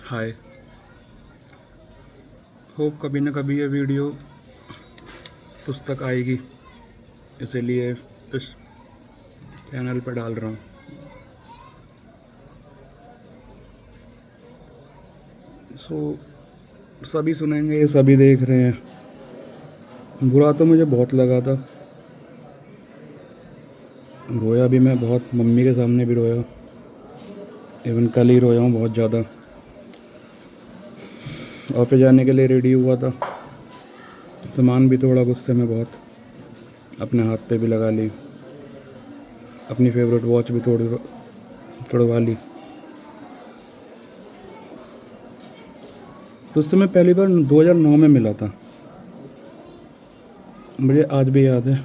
हाय। Hope कभी ना कभी ये वीडियो तुझ तक आएगी, इसीलिए इस चैनल पर डाल रहा हूँ। सभी सुनेंगे, ये सभी देख रहे हैं। बुरा तो मुझे बहुत लगा था, रोया भी मैं बहुत, मम्मी के सामने भी रोया। इवन कल ही रोया हूँ बहुत ज़्यादा। ऑफिस जाने के लिए रेडी हुआ था, सामान भी थोड़ा गुस्से में बहुत अपने हाथ पे भी लगा ली, अपनी फेवरेट वॉच भी तोड़वा ली। तो उससे मैं पहली बार 2009 में मिला था, मुझे आज भी याद है।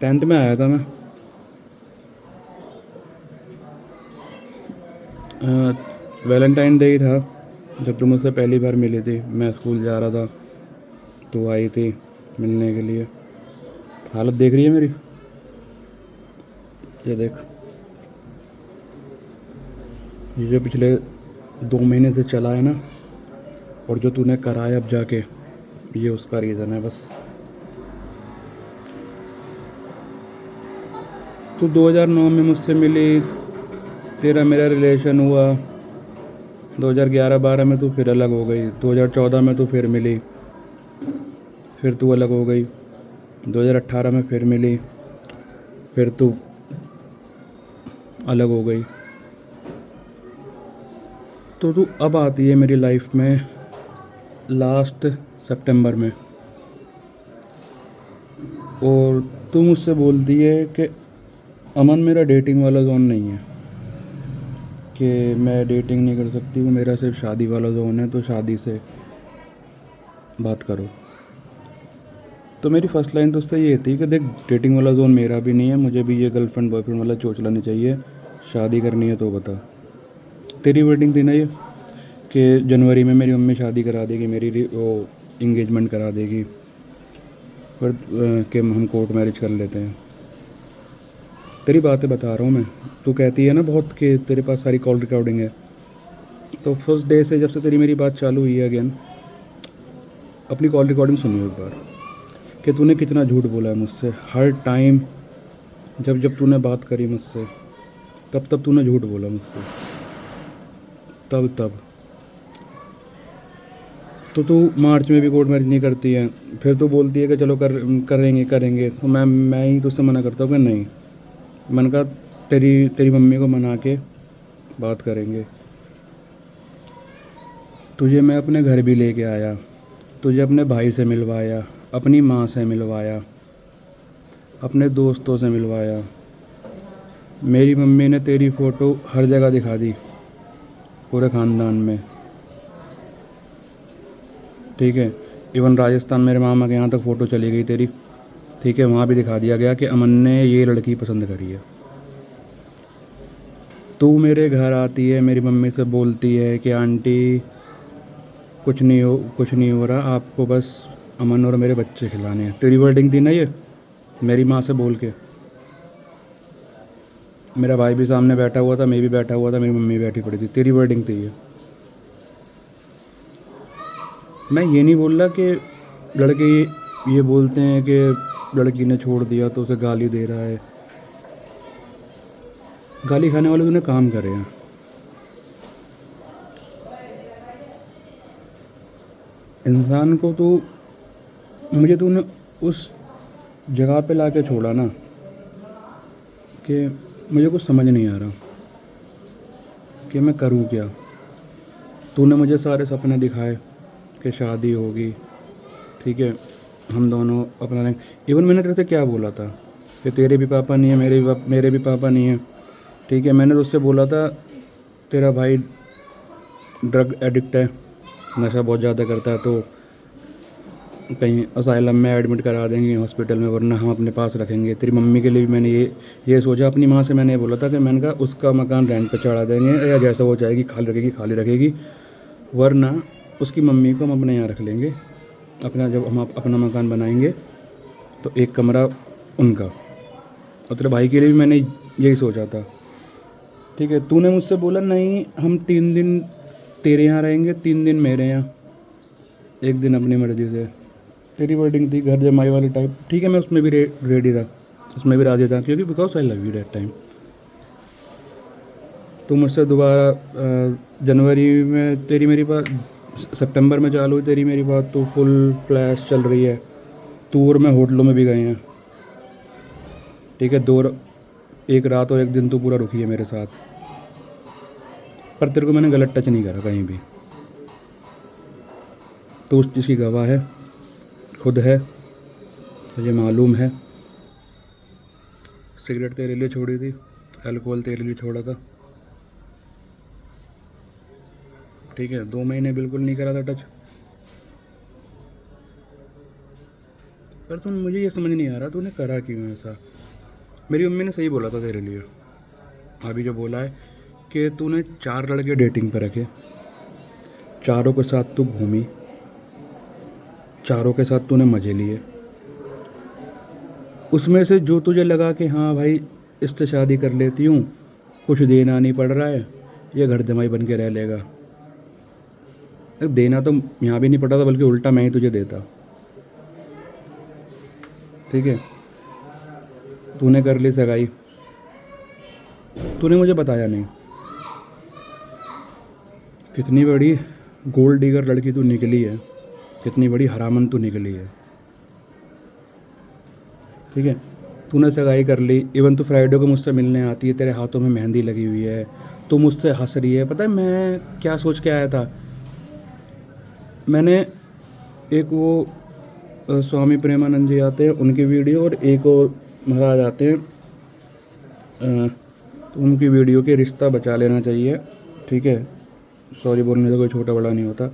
10th में आया था मैं। वैलेंटाइन डे ही था जब तुम मुझसे पहली बार मिली थी। मैं स्कूल जा रहा था, तो आई थी मिलने के लिए। हालत देख रही है मेरी, ये देख। ये जो पिछले 2 महीने से चला है ना, और जो तूने करा है अब जाके, ये उसका रीज़न है बस। तू 2009 में मुझसे मिली, तेरा मेरा रिलेशन हुआ। 2011-12 में तू फिर अलग हो गई। 2014 में तू फिर मिली, फिर तू अलग हो गई। 2018 में फिर मिली, फिर तू अलग हो गई। तो तू अब आती है मेरी लाइफ में लास्ट सितंबर में, और तू मुझसे बोलती है कि अमन मेरा डेटिंग वाला जोन नहीं है, कि मैं डेटिंग नहीं कर सकती हूँ, मेरा सिर्फ शादी वाला जोन है, तो शादी से बात करो। तो मेरी फर्स्ट लाइन तो उससे ये थी कि देख, डेटिंग वाला जोन मेरा भी नहीं है, मुझे भी ये गर्लफ्रेंड बॉयफ्रेंड वाला चोचला नहीं चाहिए। शादी करनी है तो बता। तेरी वेडिंग थी ना ये, कि जनवरी में मेरी मम्मी शादी करा देगी, मेरी वो इंगेजमेंट करा देगी, फिर कि हम कोर्ट मैरिज कर लेते हैं। तेरी बातें बता रहा हूँ मैं। तू कहती है ना बहुत कि तेरे पास सारी कॉल रिकॉर्डिंग है। तो फर्स्ट डे से जब से तेरी मेरी बात चालू हुई है अगेन, अपनी कॉल रिकॉर्डिंग सुनियो एक बार, कि तूने कितना झूठ बोला है मुझसे। हर टाइम जब जब तूने बात करी मुझसे, तब तब तूने झूठ बोला मुझसे, तब। तो तू मार्च में भी कोर्ट मैरिज नहीं करती है, फिर तू बोलती है कि चलो करेंगे। तो मैं ही तुझसे मना करता हूँ कि नहीं। मैंने कहा तेरी मम्मी को मना के बात करेंगे। तुझे मैं अपने घर भी लेके आया, तुझे अपने भाई से मिलवाया, अपनी माँ से मिलवाया, अपने दोस्तों से मिलवाया। मेरी मम्मी ने तेरी फ़ोटो हर जगह दिखा दी, पूरे ख़ानदान में, ठीक है। इवन राजस्थान मेरे मामा के यहाँ तक फ़ोटो चली गई तेरी, ठीक है। वहाँ भी दिखा दिया गया कि अमन ने ये लड़की पसंद करी है। तू मेरे घर आती है, मेरी मम्मी से बोलती है कि आंटी कुछ नहीं हो रहा, आपको बस अमन और मेरे बच्चे खिलाने हैं। तेरी वर्डिंग थी ना ये, मेरी माँ से बोल के। मेरा भाई भी सामने बैठा हुआ था, मैं भी बैठा हुआ था, मेरी मम्मी बैठी पड़ी थी। तेरी वर्डिंग थी ये। मैं ये नहीं बोल रहा कि लड़के ये बोलते हैं कि लड़की ने छोड़ दिया तो उसे गाली दे रहा है। गाली खाने वाले तूने काम करे हैं। इंसान को तो, मुझे तूने उस जगह पे ला के छोड़ा ना, कि मुझे कुछ समझ नहीं आ रहा कि मैं करूं क्या। तूने मुझे सारे सपने दिखाए कि शादी होगी, ठीक है, हम दोनों अपना लेंगे। इवन मैंने तेरे से क्या बोला था कि तेरे भी पापा नहीं है, मेरे भी पापा नहीं है, ठीक है। मैंने तो उससे बोला था तेरा भाई ड्रग एडिक्ट है, नशा बहुत ज़्यादा करता है, तो कहीं असाइलम में एडमिट करा देंगे हॉस्पिटल में, वरना हम अपने पास रखेंगे। तेरी मम्मी के लिए भी मैंने ये सोचा। अपनी माँ से मैंने ये बोला था कि मैंने कहा उसका मकान रेंट पे चढ़ा देंगे, या जैसा वो चाहेगी खाली रखेगी, वरना उसकी मम्मी को हम अपने यहाँ रख लेंगे। जब हम अपना मकान बनाएंगे तो एक कमरा उनका। और तेरे भाई के लिए भी मैंने यही सोचा था। ठीक है, तूने मुझसे बोला नहीं हम 3 दिन तेरे यहाँ रहेंगे, 3 दिन मेरे यहाँ, 1 दिन अपनी मर्ज़ी से। तेरी वर्डिंग थी घर जमाई वाली टाइप। ठीक है, मैं उसमें भी रेडी था, उसमें भी राज़ी था, क्योंकि because I love you that time. तो मुझसे दोबारा जनवरी में तेरी मेरी बात, सितंबर में चालू हुई तेरी मेरी बात, तो फुल फ्लैश चल रही है। तू और मैं होटलों में भी गए हैं। ठीक है, एक रात और 1 दिन तो पूरा रुकी है मेरे साथ, पर तेरे को मैंने गलत टच नहीं करा कहीं भी। तो उस चीज़ की गवाह है, खुद है, तुझे मालूम है। सिगरेट तेरे लिए छोड़ी थी, अल्कोहल तेरे लिए छोड़ा था। ठीक है, 2 महीने बिल्कुल नहीं करा था टच। पर तुम, मुझे ये समझ नहीं आ रहा तूने करा क्यों ऐसा। मेरी मम्मी ने सही बोला था तेरे लिए, अभी जो बोला है कि तूने 4 लड़के डेटिंग पे रखे, चारों के साथ तू घूमी, चारों के साथ तूने मज़े लिए। उसमें से जो तुझे लगा कि हाँ भाई इससे शादी कर लेती हूँ, कुछ देना नहीं पड़ रहा है, ये घर जमाई बन के रह लेगा। देना तो यहाँ भी नहीं पड़ा था, बल्कि उल्टा मैं ही तुझे देता। ठीक है, तूने कर ली सगाई, तूने मुझे बताया नहीं। कितनी बड़ी गोल्ड डिगर लड़की तू निकली है, कितनी बड़ी हरामन तू निकली है। ठीक है, तूने सगाई कर ली, इवन तू फ्राइडे को मुझसे मिलने आती है, तेरे हाथों में मेहंदी लगी हुई है, तू मुझसे हंस रही है। पता है मैं क्या सोच के आया था? मैंने एक वो स्वामी प्रेमानंद जी आते हैं उनकी वीडियो, और एक और महाराज आते हैं, तो उनकी वीडियो के रिश्ता बचा लेना चाहिए। ठीक है, सॉरी बोलने से कोई छोटा बड़ा नहीं होता।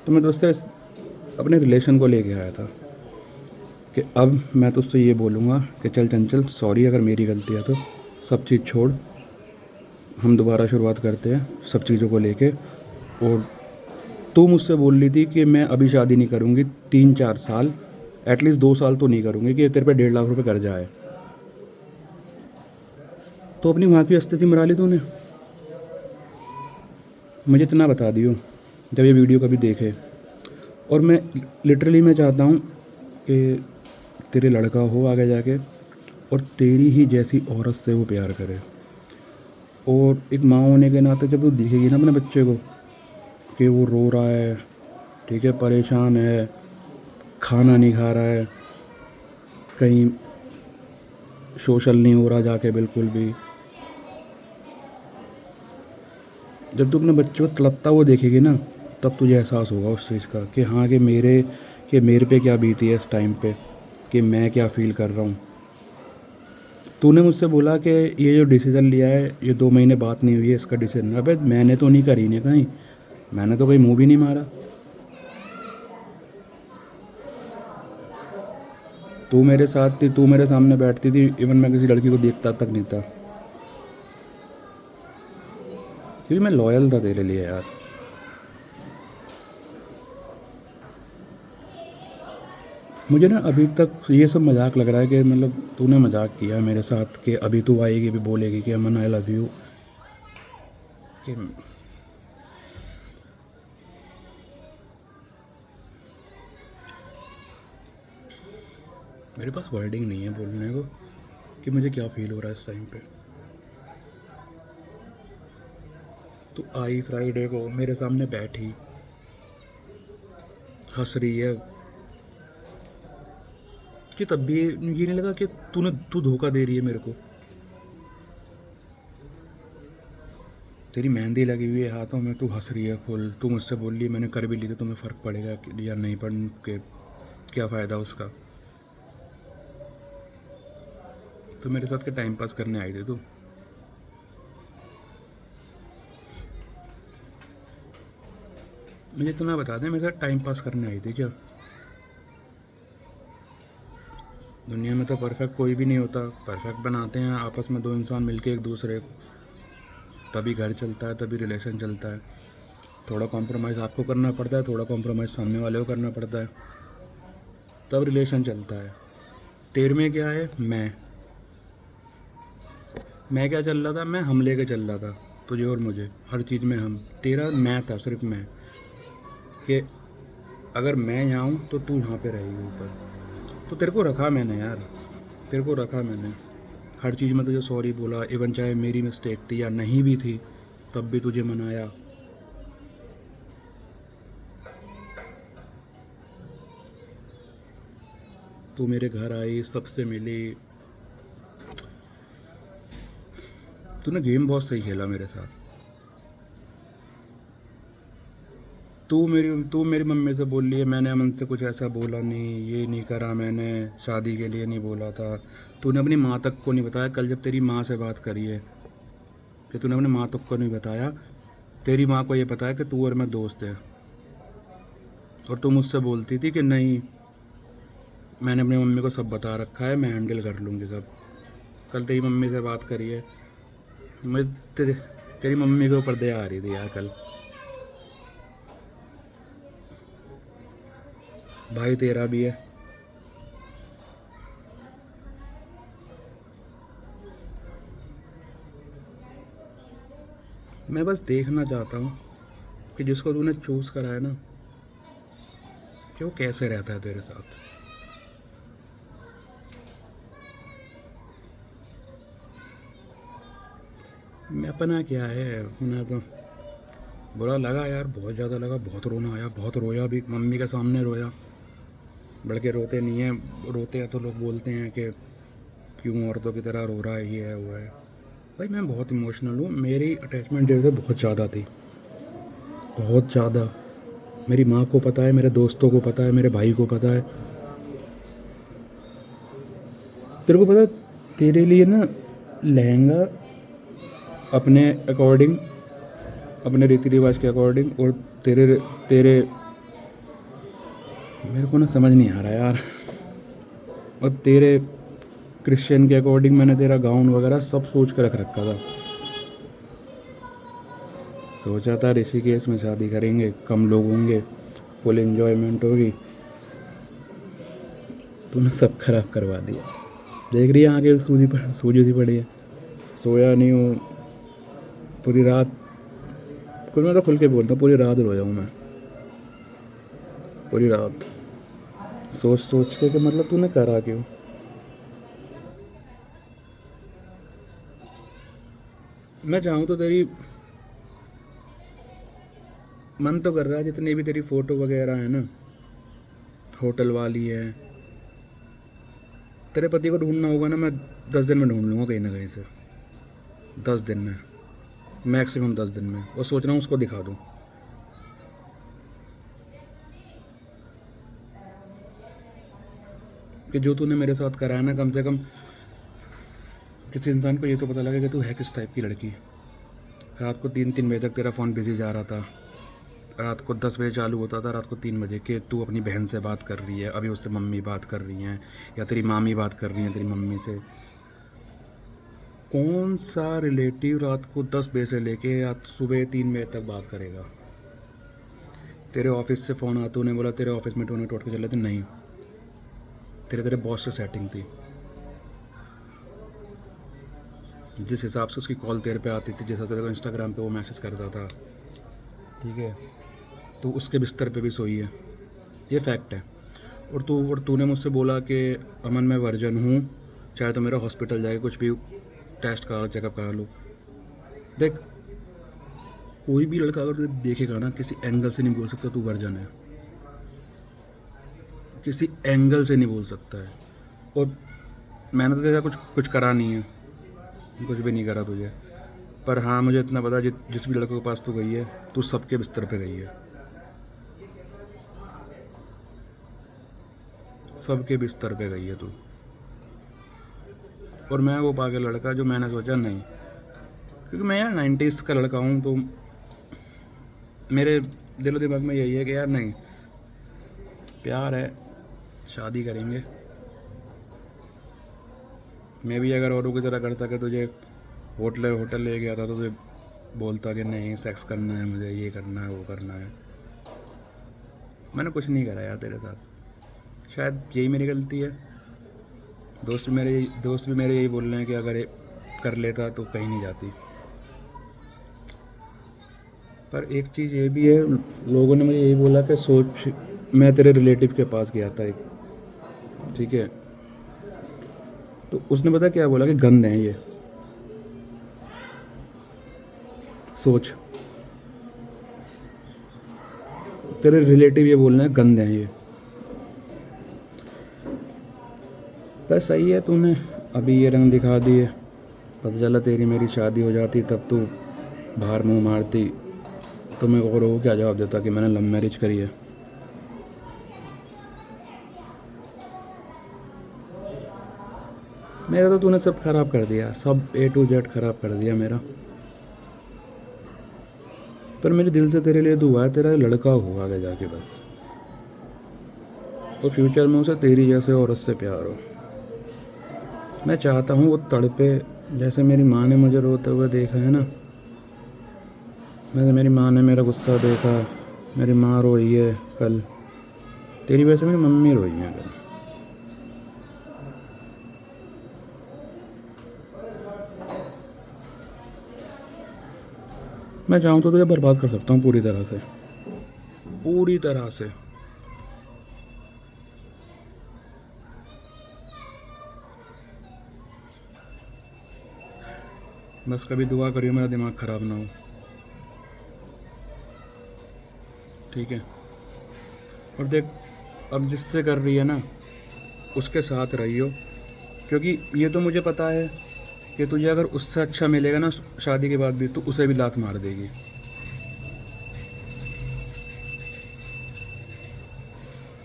तो मैं दोस्तों अपने रिलेशन को लेके आया था कि अब मैं तुझसे ये बोलूँगा कि चल चंचल, सॉरी अगर मेरी गलती है तो सब चीज़ छोड़, हम दोबारा शुरुआत करते हैं सब चीज़ों को लेके। और तू मुझसे बोल रही थी कि मैं अभी शादी नहीं करूँगी, 3-4 साल, एटलीस्ट 2 साल तो नहीं करूँगी, कि तेरे पे 1.5 लाख रुपए कर्जा है। तो अपनी माँ की अस्थिति मरा ली तूने। मुझे इतना बता दियो जब ये वीडियो कभी देखे, और मैं लिटरली मैं चाहता हूँ कि तेरे लड़का हो आगे जाके, और तेरी ही जैसी औरत से वो प्यार करे। और एक माँ होने के नाते जब तू दिखेगी ना अपने बच्चे को कि वो रो रहा है, ठीक है, परेशान है, खाना नहीं खा रहा है, कहीं सोशल नहीं हो रहा जाके बिल्कुल भी, जब तू अपने बच्चे को तड़पता हुआ देखेगी ना, तब तुझे एहसास होगा उस चीज़ का कि हाँ कि मेरे पे क्या बीती है इस टाइम पे, कि मैं क्या फ़ील कर रहा हूँ। तूने मुझसे बोला कि ये जो डिसीज़न लिया है, ये 2 महीने बात नहीं हुई है इसका डिसीज़न। अबे मैंने तो नहीं करी नहीं कहीं, मैंने तो कहीं मुँह भी नहीं मारा। तू मेरे साथ थी, तू मेरे सामने बैठती थी, इवन मैं किसी लड़की को देखता तक नहीं था, क्योंकि मैं लॉयल था तेरे लिए यार। मुझे ना अभी तक ये सब मजाक लग रहा है कि मतलब तूने मजाक किया मेरे साथ, कि अभी तू आएगी भी बोलेगी कि अमन आई लव यू। कि मेरे पास वर्डिंग नहीं है बोलने को कि मुझे क्या फील हो रहा है इस टाइम पे। तू आई फ्राइडे को मेरे सामने बैठी, हंस रही है, कि तब भी ये नहीं लगा कि तू धोखा दे रही है मेरे को। तेरी मेहंदी लगी हुई है हाथों में, तू हंस रही है फुल, तू मुझसे बोल रही है मैंने कर भी ली तो तुम्हें फ़र्क पड़ेगा या नहीं पड़ के, क्या फ़ायदा उसका। तो मेरे साथ के टाइम पास करने आई थी तू। मुझे इतना बता दे, मेरे साथ टाइम पास करने आई थी क्या? दुनिया में तो परफेक्ट कोई भी नहीं होता, परफेक्ट बनाते हैं आपस में 2 इंसान मिलके एक दूसरे को, तभी घर चलता है, तभी रिलेशन चलता है। थोड़ा कॉम्प्रोमाइज़ आपको करना पड़ता है, थोड़ा कॉम्प्रोमाइज़ सामने वाले को करना पड़ता है, तब रिलेशन चलता है। तेरे में क्या है, मैं मैं क्या चल रहा था, मैं हम लेके चल रहा था तुझे और मुझे, हर चीज़ में हम, तेरा मैं था, सिर्फ मैं, कि अगर मैं यहाँ हूँ तो तू यहाँ पे रहेगी ऊपर। तो तेरे को रखा मैंने यार, तेरे को रखा मैंने, हर चीज़ में तुझे सॉरी बोला, इवन चाहे मेरी मिस्टेक थी या नहीं भी थी तब भी तुझे मनाया। तू मेरे घर आई, सबसे मिली, तूने गेम बहुत सही खेला मेरे साथ। तू मेरी मम्मी से बोल रही है मैंने अमन से कुछ ऐसा बोला नहीं, ये नहीं करा मैंने, शादी के लिए नहीं बोला था। तूने अपनी माँ तक को नहीं बताया, कल जब तेरी माँ से बात करी है कि तूने अपनी माँ तक को नहीं बताया। तेरी माँ को ये पता है कि तू और मैं दोस्त हैं, और तू मुझसे बोलती थी कि नहीं मैंने अपनी मम्मी को सब बता रखा है, मैं हैंडल कर लूँगी सब। कल तेरी मम्मी से बात करी है, मैं तेरी मम्मी के ऊपर दया आ रही थी यार कल। भाई तेरा भी है। मैं बस देखना चाहता हूँ कि जिसको तूने चूज़ करा है ना, कि वो कैसे रहता है तेरे साथ। मैं अपना क्या है, अपना तो बुरा लगा यार, बहुत ज़्यादा लगा, बहुत रोना आया, बहुत रोया भी, मम्मी के सामने रोया। लड़के रोते नहीं हैं, रोते हैं तो लोग बोलते हैं कि क्यों औरतों की तरह रो रहा है, ये है वो है। भाई मैं बहुत इमोशनल हूँ, मेरी अटैचमेंट तेरे से बहुत ज़्यादा थी, बहुत ज़्यादा। मेरी माँ को पता है, मेरे दोस्तों को पता है, मेरे भाई को पता है। तेरे को पता है, तेरे लिए ना लहंगा अपने अकॉर्डिंग, अपने रीति रिवाज के अकॉर्डिंग, और तेरे तेरे मेरे को ना समझ नहीं आ रहा यार, और तेरे क्रिश्चियन के अकॉर्डिंग मैंने तेरा गाउन वगैरह सब सोच कर रख रखा था। सोचा था ऋषिकेश में शादी करेंगे, कम लोग होंगे, फुल एंजॉयमेंट होगी। तूने सब खराब करवा दिया। देख रही है आगे सूजी सी पड़ी है। सोया नहीं हूँ पूरी रात, कुछ मैं तो खुल के बोलता हूँ, पूरी रात रोया हूँ मैं, पूरी रात सोच सोच के कि मतलब तूने करा क्यों। मैं चाहूँ तो तेरी, मन तो कर रहा है जितनी भी तेरी फ़ोटो वगैरह है ना, होटल वाली है, तेरे पति को ढूंढना होगा ना, मैं 10 दिन में ढूंढ लूँगा कहीं ना कहीं से, 10 दिन में, मैक्सिमम 10 दिन में। और सोच रहा हूँ उसको दिखा दूँ कि जो तूने मेरे साथ करा है ना, कम से कम किसी इंसान को ये तो पता लगे कि तू है किस टाइप की लड़की। रात को 3-3 बजे तक तेरा फ़ोन बिजी जा रहा था, रात को 10 बजे चालू होता था, रात को 3 बजे कि तू अपनी बहन से बात कर रही है, अभी उससे मम्मी बात कर रही हैं, या तेरी मामी बात कर रही हैं तेरी मम्मी से। कौन सा रिलेटिव रात को 10 बजे से लेके रात सुबह 3 बजे तक बात करेगा। तेरे ऑफिस से फ़ोन आता, उन्हें बोला तेरे ऑफिस में टोने टोट के चले थे, नहीं, तेरे बॉस से सेटिंग थी। जिस हिसाब से उसकी कॉल तेरे पे आती थी, जैसा तेरे को इंस्टाग्राम पे वो मैसेज करता था, ठीक है, तो उसके बिस्तर पे भी सोई है, ये फैक्ट है। और तूने मुझसे बोला कि अमन मैं वर्जन हूँ, चाहे तो मेरा हॉस्पिटल जाके कुछ भी टेस्ट करा, चेकअप करा लो। देख, कोई भी लड़का अगर तुझे देखेगा ना, किसी एंगल से नहीं बोल सकता तू वर्जन है, किसी एंगल से नहीं बोल सकता है। और मैंने तो तेरा कुछ कुछ करा नहीं है, कुछ भी नहीं करा तुझे, पर हाँ मुझे इतना पता, जिस भी लड़के के पास तू गई है, तू सबके बिस्तर पे गई है, सबके बिस्तर पे गई है तू। और मैं वो पागल लड़का जो मैंने सोचा नहीं, क्योंकि मैं यार 90s का लड़का हूँ, तो मेरे दिलो दिमाग में यही है कि यार नहीं, प्यार है, शादी करेंगे। मैं भी अगर औरों की तरह करता कि तुझे होटल ले गया था तो तुझे बोलता कि नहीं सेक्स करना है मुझे, ये करना है वो करना है। मैंने कुछ नहीं करा यार तेरे साथ, शायद यही मेरी गलती है। दोस्त भी मेरे यही बोल रहे हैं कि अगर कर लेता तो कहीं नहीं जाती। पर एक चीज़ ये भी है, लोगों ने मुझे यही बोला कि सोच, मैं तेरे रिलेटिव के पास गया था एक, ठीक है, तो उसने पता क्या बोला कि गंद हैं ये। सोच, तेरे रिलेटिव ये बोल रहे हैं गंद हैं ये। पर सही है, तूने अभी ये रंग दिखा दिए, पता चला तेरी मेरी शादी हो जाती तब तू बाहर मुंह मारती तो मैं और वो क्या जवाब देता कि मैंने लव मैरिज करी है। मेरा तो तूने सब खराब कर दिया, सब A to Z खराब कर दिया मेरा। पर मेरे दिल से तेरे लिए दुआ है, तेरा लड़का हो आगे जाके बस, और फ्यूचर में उसे तेरी जैसे औरत से प्यार हो। मैं चाहता हूँ वो तड़पे जैसे मेरी माँ ने मुझे रोते हुए देखा है ना। मेरी माँ ने मेरा गुस्सा देखा, मेरी माँ रोई है कल, तेरी वजह से मेरी मम्मी रोई है कल। मैं चाहूँ तो तुझे बर्बाद कर सकता हूँ पूरी तरह से, पूरी तरह से। बस कभी दुआ करियो मेरा दिमाग ख़राब ना हो, ठीक है। और देख, अब जिससे कर रही है ना उसके साथ रहियो, क्योंकि ये तो मुझे पता है कि तुझे अगर उससे अच्छा मिलेगा ना शादी के बाद भी, तो उसे भी लात मार देगी।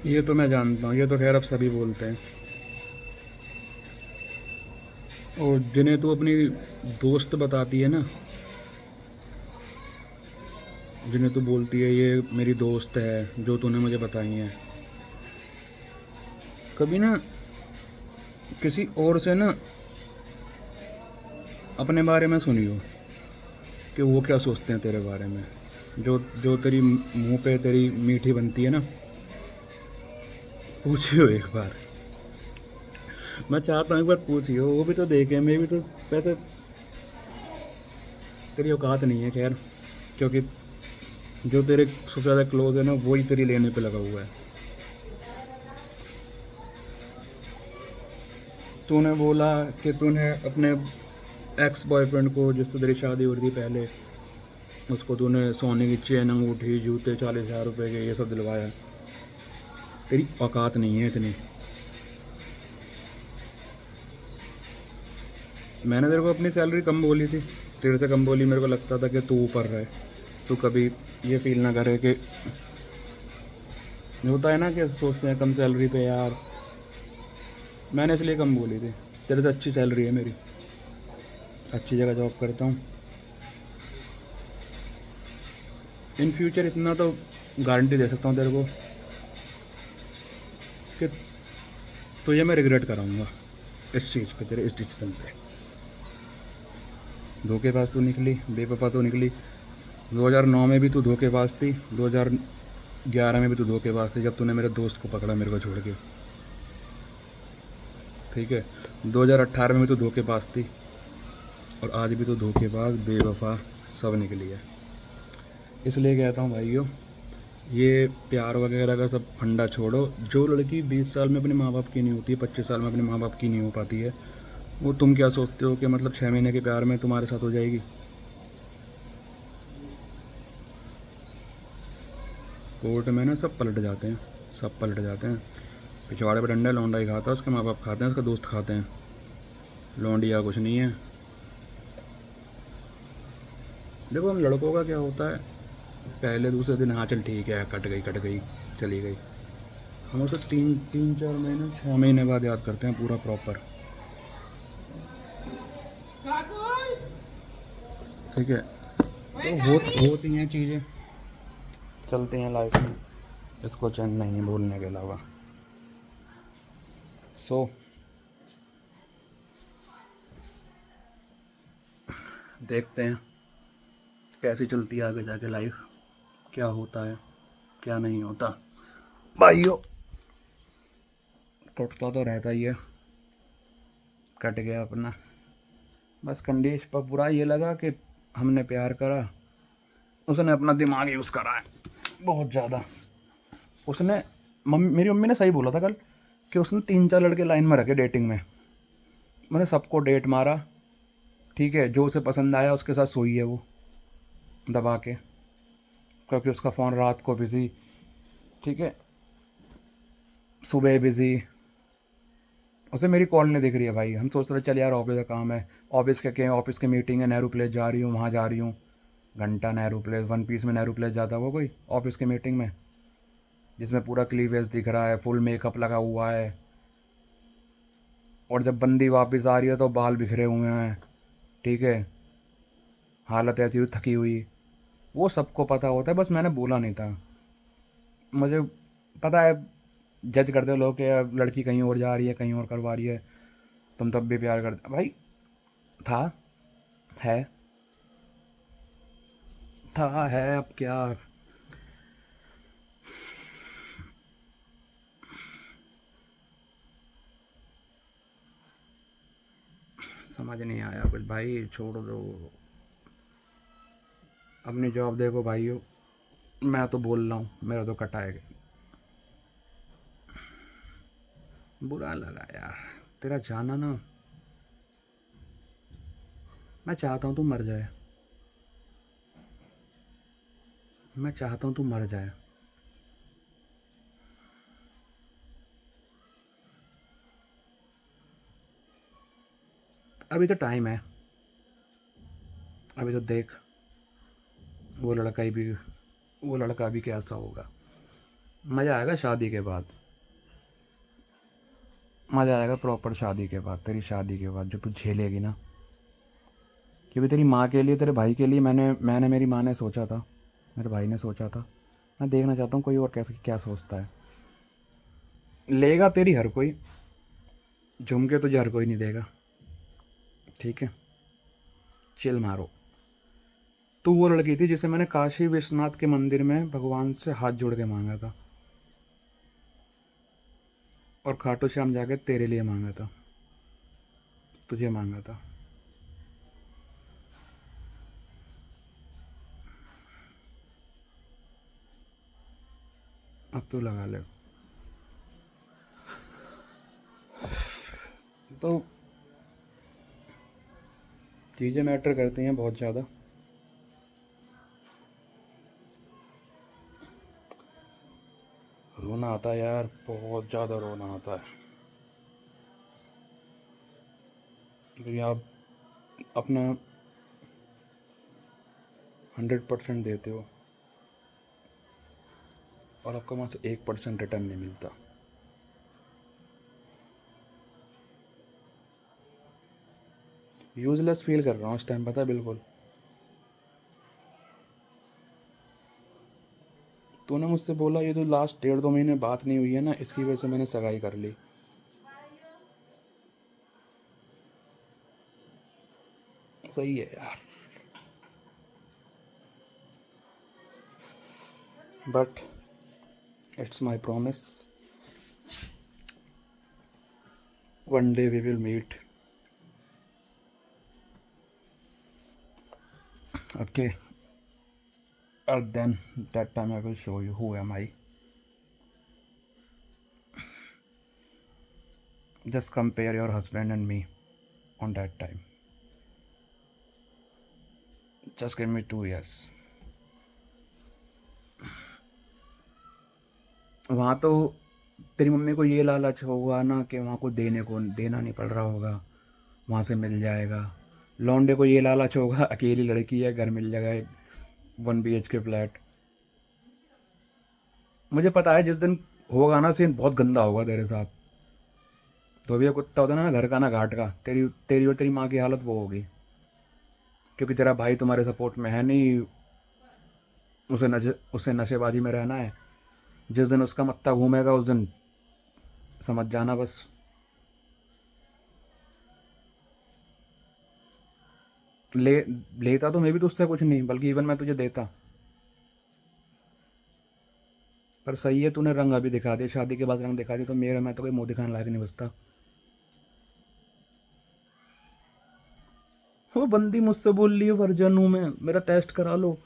ये तो मैं जानता हूँ, ये तो खैर अब सभी बोलते हैं। और जिन्हें तू अपनी दोस्त बताती है ना, जिन्हें तू बोलती है ये मेरी दोस्त है जो तूने मुझे बताई हैं, कभी ना किसी और से ना अपने बारे में सुनियो कि वो क्या सोचते हैं तेरे बारे में। जो जो तेरी मुंह पे तेरी मीठी बनती है ना, पूछियो एक बार। मैं चाहता हूँ एक बार पूछियो, वो भी तो देखे, मैं भी तो। वैसे तेरी औकात नहीं है खैर, क्योंकि जो तेरे सबसे ज़्यादा क्लोज है ना वही तेरी लेने पे लगा हुआ है। तूने बोला कि तूने अपने एक्स बॉयफ्रेंड को, जिससे तेरी शादी हो रही थी पहले, उसको तूने सोने की चेन, अंगूठी, जूते 40,000 रुपये के ये सब दिलवाया। तेरी औकात नहीं है इतनी। मैंने तेरे को अपनी सैलरी कम बोली थी, तेरे से कम बोली, मेरे को लगता था कि तू ऊपर रहे, तू कभी ये फील ना करे कि होता है ना कि सोचते हैं कम सैलरी पे यार। मैंने इसलिए कम बोली थी, तेरे से अच्छी सैलरी है मेरी, अच्छी जगह जॉब करता हूँ। इन फ्यूचर इतना तो गारंटी दे सकता हूँ तेरे को कि तुझे मैं रिग्रेट कराऊंगा इस चीज़ पे, तेरे इस डिसीजन पे। धोखेबाज तो निकली, बेवफा तो निकली। 2009 में भी तू धोखेबाज थी, 2011 में भी तू धोखेबाज थी, जब तूने मेरे दोस्त को पकड़ा मेरे को छोड़ के, ठीक है। 2018 में भी तू धोखेबाज थी, और आज भी तो धोखेबाज बेवफा सब निकली है। इसलिए कहता हूँ भाइयों, ये प्यार वगैरह का सब फंडा छोड़ो। जो लड़की 20 साल में अपने माँ बाप की नहीं होती, 25 साल में अपने माँ बाप की नहीं हो पाती है, वो तुम क्या सोचते हो कि मतलब 6 महीने के प्यार में तुम्हारे साथ हो जाएगी? कोर्ट में ना सब पलट जाते हैं, सब पलट जाते हैं। पिछवाड़े पर डंडा लौंडा ही खाता है, उसके माँ बाप खाते हैं, उसके दोस्त खाते हैं, लौंडिया कुछ नहीं है। देखो हम लड़कों का क्या होता है, पहले दूसरे दिन हाँ चल ठीक है, कट गई चली गई। हम तो 3-4 महीने 6 महीने बाद याद करते हैं पूरा प्रॉपर, ठीक है। तो होती हैं चीज़ें, चलती हैं लाइफ में, इसको चैन नहीं बोलने के अलावा। सो देखते हैं कैसी चलती है आगे जाके लाइफ, क्या होता है क्या नहीं होता। भाइयों, कटता तो रहता ही है, कट गया अपना, बस कंडीशन पर बुरा ये लगा कि हमने प्यार करा, उसने अपना दिमाग यूज़ करा है बहुत ज़्यादा। उसने मेरी मम्मी ने सही बोला था कल कि उसने 3-4 लड़के लाइन में रखे डेटिंग में। मैंने सबको डेट मारा, ठीक है, जो उसे पसंद आया उसके साथ सोई है वो दबा के, क्योंकि उसका फ़ोन रात को बिज़ी, ठीक है, सुबह बिज़ी, उसे मेरी कॉल नहीं दिख रही है भाई। हम सोच रहे चल यार ऑफिस का काम है, ऑफिस की मीटिंग है, नेहरू प्लेस जा रही हूँ, वहाँ जा रही हूँ, घंटा नेहरू प्लेस, वन पीस में नेहरू प्लेस जाता हुआ कोई ऑफिस की मीटिंग में, जिसमें पूरा क्लीवेज दिख रहा है, फुल मेकअप लगा हुआ है, और जब बंदी वापस आ रही है तो बाल बिखरे हुए हैं, ठीक है, हालत ऐसी हुई थकी हुई। वो सबको पता होता है, बस मैंने बोला नहीं था। मुझे पता है जज करते हो लोग कि अब लड़की कहीं और जा रही है, कहीं और करवा रही है, तुम तब भी प्यार करते भाई। था, है, था, है, अब क्या। समझ नहीं आया कुछ भाई, छोड़ दो, अपनी जॉब देखो भाइयों। मैं तो बोल रहा हूँ, मेरा तो कटा है। बुरा लगा यार तेरा जाना ना। मैं चाहता हूँ तू मर जाए, मैं चाहता हूँ तू मर जाए। अभी तो टाइम है, अभी तो देख, वो लड़का ही भी, वो लड़का भी कैसा होगा। मज़ा आएगा शादी के बाद, मज़ा आएगा प्रॉपर शादी के बाद, तेरी शादी के बाद जो तू झेलेगी ना। क्योंकि तेरी माँ के लिए, तेरे भाई के लिए, मैंने मेरी माँ ने सोचा था, मेरे भाई ने सोचा था। मैं देखना चाहता हूँ कोई और कैसे क्या सोचता है। लेगा तेरी हर कोई, झुमके तुझे हर कोई नहीं देगा, ठीक है, चिल मारो। तू वो लड़की थी जिसे मैंने काशी विश्वनाथ के मंदिर में भगवान से हाथ जोड़ के मांगा था, और खाटू श्याम जाके तेरे लिए मांगा था, तुझे मांगा था। अब तू लगा ले। तो चीज़ें मैटर करती हैं बहुत ज़्यादा। रोना आता है यार, बहुत ज़्यादा रोना आता है, क्योंकि आप अपना 100% देते हो और आपको वहाँ से 1% रिटर्न नहीं मिलता। यूज़लेस फील कर रहा हूँ इस टाइम, पता है, बिल्कुल। तूने मुझसे बोला ये तो लास्ट 1.5-2 महीने बात नहीं हुई है ना, इसकी वजह से मैंने सगाई कर ली। सही है यार, but it's my promise, one day we will meet, okay, and then that time I will show you who am I. Just compare your husband and me on that time. Just give me 2 years. वहाँ तो तेरी mummy को ये लालच होगा ना कि वहाँ को देना नहीं पड़ रहा होगा, वहाँ से मिल जाएगा। लौंडे को ये लालच होगा अकेली लड़की है, घर मिल जाएगा, 1 BHK फ्लैट। मुझे पता है जिस दिन होगा ना सीन बहुत गंदा होगा तेरे साथ। तो भी ये कुत्ता होता है ना घर का ना घाट का, तेरी तेरी और तेरी माँ की हालत वो होगी, क्योंकि तेरा भाई तुम्हारे सपोर्ट में है नहीं। उसे नशेबाजी में रहना है। जिस दिन उसका मत्ता घूमेगा उस दिन समझ जाना बस। ले लेता तो मैं भी तुझसे कुछ नहीं, बल्कि इवन मैं तुझे देता। पर सही है, तूने रंग अभी दिखा दिया, शादी के बाद रंग दिखा दिया, तो मेरा मैं तो कोई मुंह दिखाने लायक नहीं बचता। वो बंदी मुझसे बोल रही है वर्जन हूँ मैं, मेरा टेस्ट करा लो।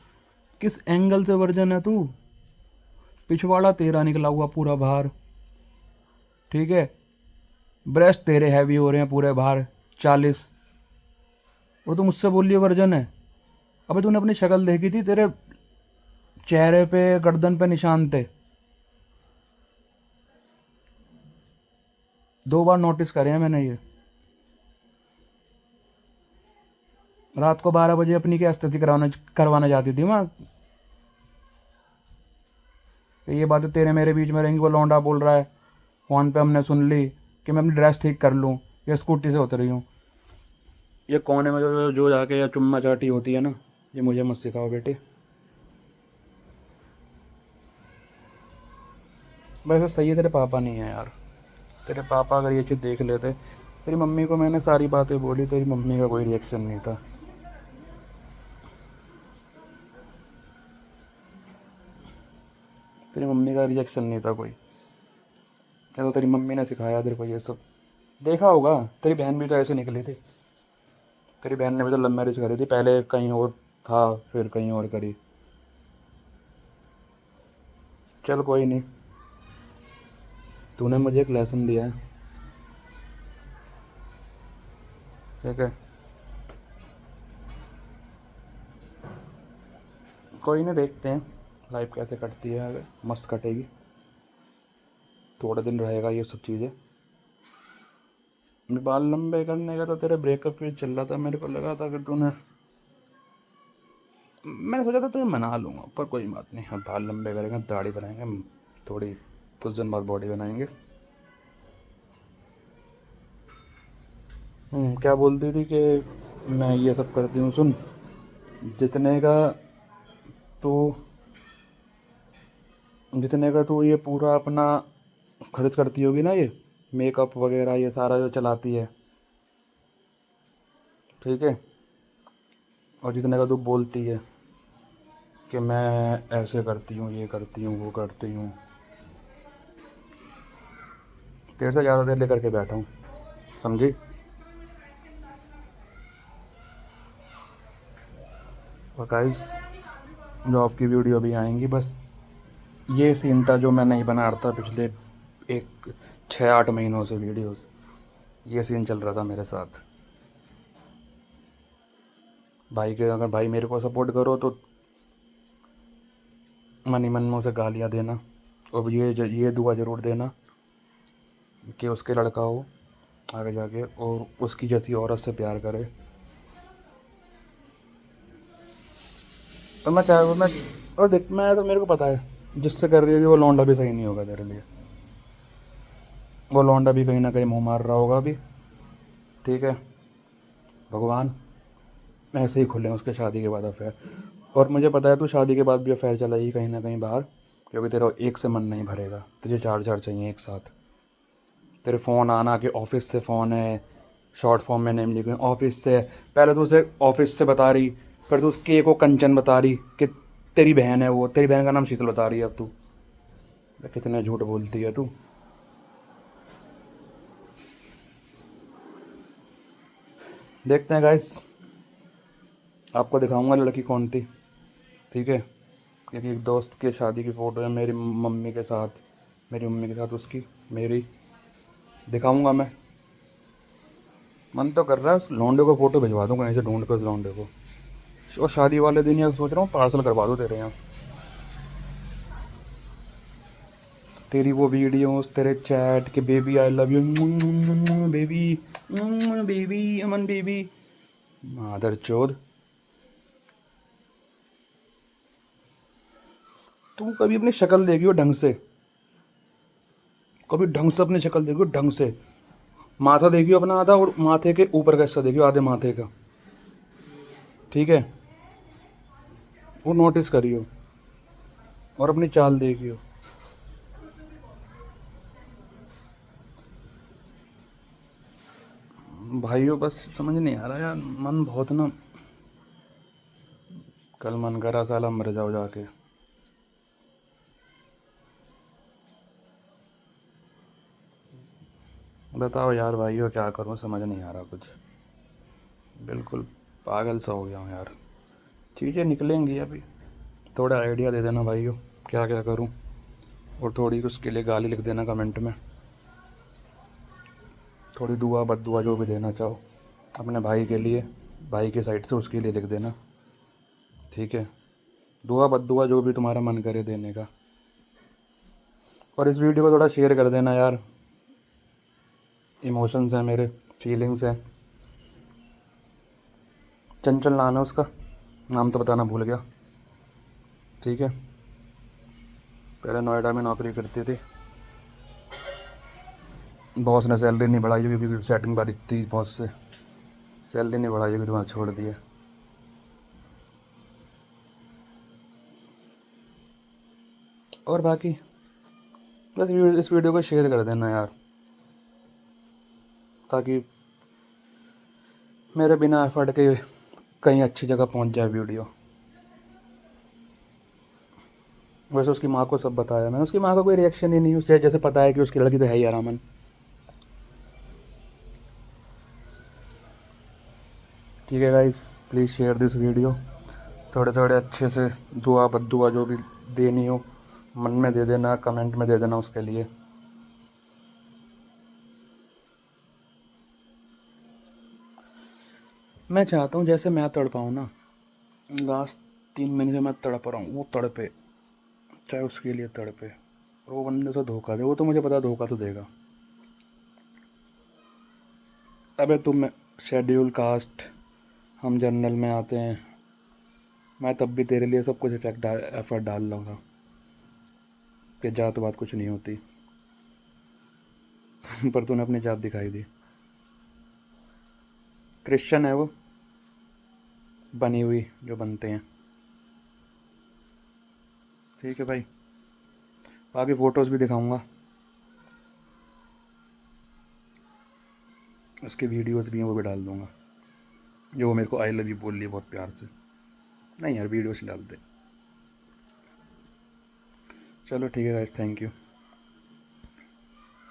किस एंगल से वर्जन है तू? पिछवाड़ा तेरा निकला हुआ पूरा बाहर, ठीक है, ब्रेस्ट तेरे हैवी हो रहे हैं पूरे बाहर 40, और तू मुझसे बोल रही है वर्जन है। अबे तूने अपनी शक्ल देखी थी? तेरे चेहरे पे गर्दन पे निशान थे। 2 बार नोटिस करे हैं मैंने ये। रात को 12 बजे अपनी क्या स्थिति करवाने जाती थी वहाँ। ये बातें तेरे मेरे बीच में रहेंगी। वो लौंडा बोल रहा है फ़ोन पे, हमने सुन ली कि मैं अपनी ड्रेस ठीक कर लूँ या स्कूटी से उतर रही हूँ। ये कोने में जो जाके या चुम्मा चाटी होती है ना, ये मुझे मत सिखाओ बेटे। वैसे सही है, तेरे पापा नहीं है यार। तेरे पापा अगर ये चीज़ देख लेते। तेरी मम्मी को मैंने सारी बातें बोली, तेरी मम्मी का कोई रिएक्शन नहीं था। तेरी मम्मी का रिएक्शन नहीं था कोई। क्या तो तेरी मम्मी ने सिखाया तेरे को ये सब? देखा होगा, तेरी बहन भी तो ऐसे निकली थी। तेरी बहन ने भी तो लव मैरिज करी थी, पहले कहीं और था फिर कहीं और करी। चल कोई नहीं, तूने मुझे एक लेसन दिया है, ठीक है। कोई नहीं, देखते हैं लाइफ कैसे कटती है। अगर मस्त कटेगी, थोड़े दिन रहेगा ये सब चीज़ें। मैं बाल लंबे करने का तो तेरे ब्रेकअप भी चल रहा था, मेरे को लगा था कि तूने, मैंने सोचा था तुम्हें मना लूँगा, पर कोई बात नहीं। अब बाल लंबे करेंगे, दाढ़ी बनाएंगे, थोड़ी कुछ दिन बाद बॉडी बनाएंगे। क्या बोलती थी कि मैं ये सब करती हूँ? सुन, जितने का तू जितने का तू ये पूरा अपना खर्च करती होगी ना, ये मेकअप वगैरह ये सारा जो चलाती है, ठीक है, और जितने का तू बोलती है कि मैं ऐसे करती हूँ, ये करती हूँ, वो करती हूँ, तेरे से ज़्यादा देर लेकर के बैठा हूँ, समझी? और गाइस, जॉब की वीडियो भी आएंगी। बस ये सीन था जो मैं नहीं बना रहा था पिछले एक 6-8 महीनों से वीडियोस। ये सीन चल रहा था मेरे साथ। भाई के, अगर भाई मेरे को सपोर्ट करो तो मन ही मन में उसे गालियाँ देना, और ये दुआ ज़रूर देना कि उसके लड़का हो आगे जाके और उसकी जैसी औरत से प्यार करे। और मैं और देख, मैं तो, मेरे को पता है जिससे कर रही होगी वो लौंडा भी सही नहीं होगा तेरे लिए। वो लौंडा भी कहीं ना कहीं मुँह मार रहा होगा अभी, ठीक है। भगवान ऐसे ही खुले उसके शादी के बाद अफेयर। और मुझे पता है तू शादी के बाद भी अफेयर चलाएगी कहीं ना कहीं बाहर, क्योंकि तेरा एक से मन नहीं भरेगा, तुझे 4-4 चाहिए एक साथ। तेरे फ़ोन आना कि ऑफिस से फ़ोन है, शॉर्ट फॉर्म में नेम लिखे ऑफिस से। पहले तो उसे ऑफिस से बता रही, फिर तो उसके को कंचन बता रही कि तेरी बहन है, वो तेरी बहन का नाम शीतल बता रही है अब तू। कितने झूठ बोलती है तू। देखते हैं गाइस, आपको दिखाऊंगा लड़की कौन थी, ठीक है। क्योंकि एक दोस्त के शादी की फ़ोटो है मेरी मम्मी के साथ, मेरी मम्मी के साथ उसकी, मेरी दिखाऊंगा मैं। मन तो कर रहा है उस लौंडे को फ़ोटो भिजवा दूँ कहीं से ढूंढ कर उस लौंडे को, और शादी वाले दिन या सोच रहा हूँ पार्सल करवा दूँ तेरे यहाँ। तेरी वो वीडियोस, तेरे चैट के baby I love you, baby, baby, Aman baby, मादर चोद। तू कभी अपनी शक्ल देखियो ढंग से, कभी ढंग से अपनी शक्ल देखियो ढंग से। माथा देखियो अपना आधा, और माथे के ऊपर का हिस्सा देखियो आधे माथे का, ठीक है। वो नोटिस करियो और अपनी चाल देखियो। भाइयों बस समझ नहीं आ रहा यार, मन बहुत ना, कल मन करा साला मर जाओ जाके। बताओ यार भाइयों, क्या करूँ, समझ नहीं आ रहा कुछ बिल्कुल। पागल सा हो गया हूँ यार। चीज़ें निकलेंगी अभी। थोड़ा आइडिया दे देना भाइयों, क्या क्या करूँ, और थोड़ी उसके लिए गाली लिख देना कमेंट में। थोड़ी दुआ बद्दुआ जो भी देना चाहो अपने भाई के लिए, भाई के साइड से उसके लिए लिख देना, ठीक है। दुआ बद्दुआ जो भी तुम्हारा मन करे देने का। और इस वीडियो को थोड़ा शेयर कर देना यार। इमोशंस हैं मेरे, फीलिंग्स हैं। चंचल नाम है उसका, नाम तो बताना भूल गया, ठीक है। पहले नोएडा में नौकरी करती थी। बॉस ने सैलरी नहीं बढ़ाई क्योंकि सेटिंग बारी थी बॉस से। सैलरी नहीं बढ़ाई क्योंकि तुम्हारा छोड़ दिए। और बाकी बस इस वीडियो को शेयर कर देना यार, ताकि मेरे बिना एफर्ट के कहीं अच्छी जगह पहुंच जाए वीडियो। वैसे उसकी माँ को सब बताया मैंने, उसकी माँ का कोई रिएक्शन ही नहीं। उसे जैसे पता है कि उसकी लड़की तो है ही आरामन। ठीक है guys, please share this video. थोड़े थोड़े अच्छे से दुआ बद्दुआ जो भी देनी हो मन में दे देना, कमेंट में दे देना उसके लिए। मैं चाहता हूँ जैसे मैं तड़पाऊँ ना, लास्ट 3 महीने से मैं तड़प रहा हूँ, वो तड़पे, चाहे उसके लिए तड़पे। और वो बंदे से धोखा दे, वो तो मुझे पता धोखा तो देगा। अबे तुम शेड्यूल कास्ट, हम जनरल में आते हैं, मैं तब भी तेरे लिए सब कुछ एफर्ट डाल रहा था कि जात बात कुछ नहीं होती। पर तूने अपनी जात दिखाई दी। क्रिश्चियन है वो, बनी हुई जो बनते हैं, ठीक है भाई। बाकी फ़ोटोज़ भी दिखाऊंगा, उसके वीडियोस भी हैं वो भी डाल दूंगा, जो वो मेरे को आई लव यू बोल रही है बहुत प्यार से। नहीं यार, वीडियोस डाल दे। चलो ठीक है गाइस, थैंक यू।